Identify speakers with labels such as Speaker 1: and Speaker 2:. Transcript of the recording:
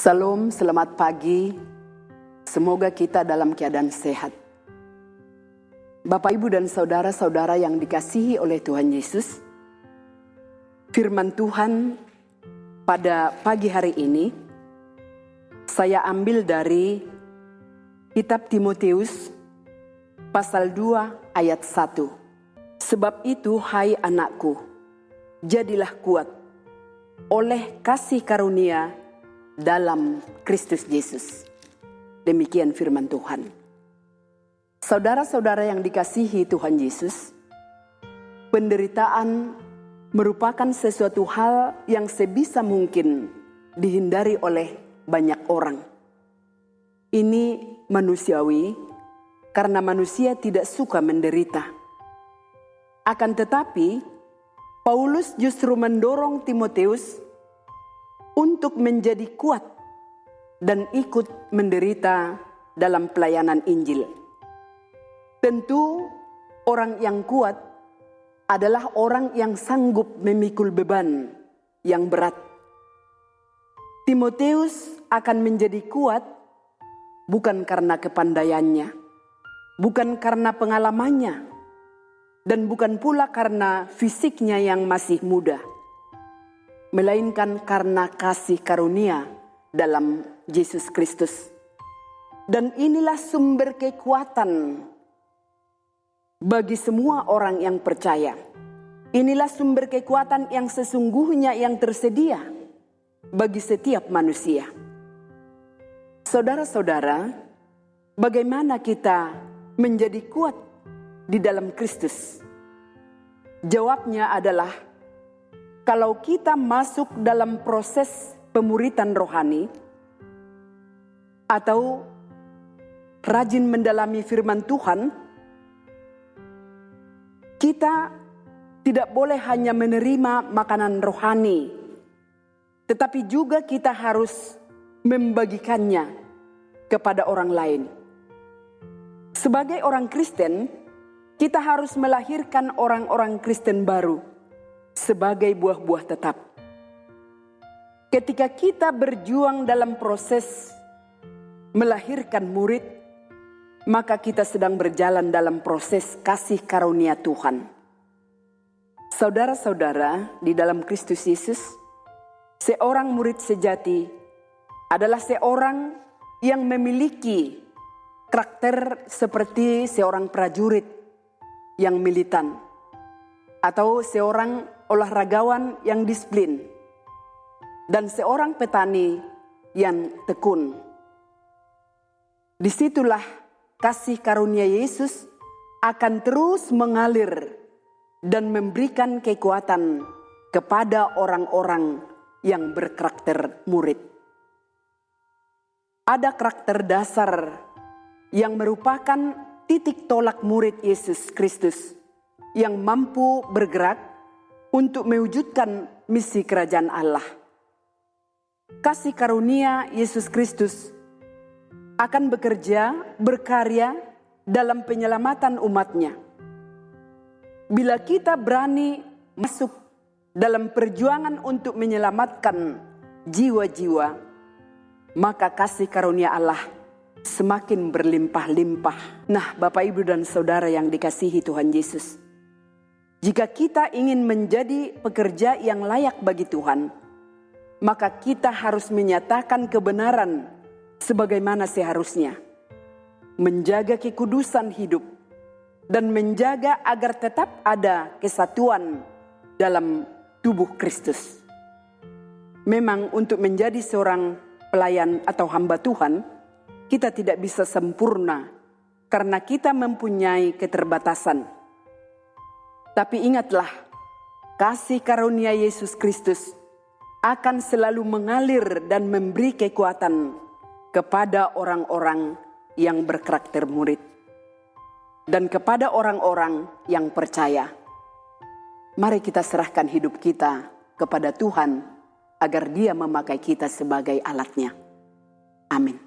Speaker 1: Salam, selamat pagi. Semoga kita dalam keadaan sehat. Bapak, Ibu, dan saudara-saudara yang dikasihi oleh Tuhan Yesus, firman Tuhan pada pagi hari ini saya ambil dari kitab Timotius pasal 2 ayat 1. Sebab itu, hai anakku, jadilah kuat oleh kasih karunia dalam Kristus Yesus. Demikian firman Tuhan. Saudara-saudara yang dikasihi Tuhan Yesus, penderitaan merupakan sesuatu hal yang sebisa mungkin dihindari oleh banyak orang. Ini manusiawi karena manusia tidak suka menderita. Akan tetapi, Paulus justru mendorong Timotius untuk menjadi kuat dan ikut menderita dalam pelayanan Injil. Tentu orang yang kuat adalah orang yang sanggup memikul beban yang berat. Timotius akan menjadi kuat bukan karena kepandaiannya, bukan karena pengalamannya, dan bukan pula karena fisiknya yang masih muda, melainkan karena kasih karunia dalam Yesus Kristus. Dan inilah sumber kekuatan bagi semua orang yang percaya. Inilah sumber kekuatan yang sesungguhnya yang tersedia bagi setiap manusia. Saudara-saudara, bagaimana kita menjadi kuat di dalam Kristus? Jawabnya adalah, kalau kita masuk dalam proses pemuritan rohani atau rajin mendalami firman Tuhan, kita tidak boleh hanya menerima makanan rohani, tetapi juga kita harus membagikannya kepada orang lain. Sebagai orang Kristen, kita harus melahirkan orang-orang Kristen baru sebagai buah-buah tetap. Ketika kita berjuang dalam proses melahirkan murid, maka kita sedang berjalan dalam proses kasih karunia Tuhan. Saudara-saudara, di dalam Kristus Yesus, seorang murid sejati adalah seorang yang memiliki karakter seperti seorang prajurit yang militan, atau seorang olahragawan yang disiplin, dan seorang petani yang tekun. Disitulah kasih karunia Yesus akan terus mengalir dan memberikan kekuatan kepada orang-orang yang berkarakter murid. Ada karakter dasar yang merupakan titik tolak murid Yesus Kristus yang mampu bergerak untuk mewujudkan misi kerajaan Allah. Kasih karunia Yesus Kristus akan bekerja, berkarya dalam penyelamatan umatnya. Bila kita berani masuk dalam perjuangan untuk menyelamatkan jiwa-jiwa, maka kasih karunia Allah semakin berlimpah-limpah. Nah, Bapak, Ibu, dan Saudara yang dikasihi Tuhan Yesus, jika kita ingin menjadi pekerja yang layak bagi Tuhan, maka kita harus menyatakan kebenaran sebagaimana seharusnya, menjaga kekudusan hidup, dan menjaga agar tetap ada kesatuan dalam tubuh Kristus. Memang untuk menjadi seorang pelayan atau hamba Tuhan, kita tidak bisa sempurna karena kita mempunyai keterbatasan. Tapi ingatlah, kasih karunia Yesus Kristus akan selalu mengalir dan memberi kekuatan kepada orang-orang yang berkarakter murid dan kepada orang-orang yang percaya. Mari kita serahkan hidup kita kepada Tuhan agar Dia memakai kita sebagai alatnya. Amin.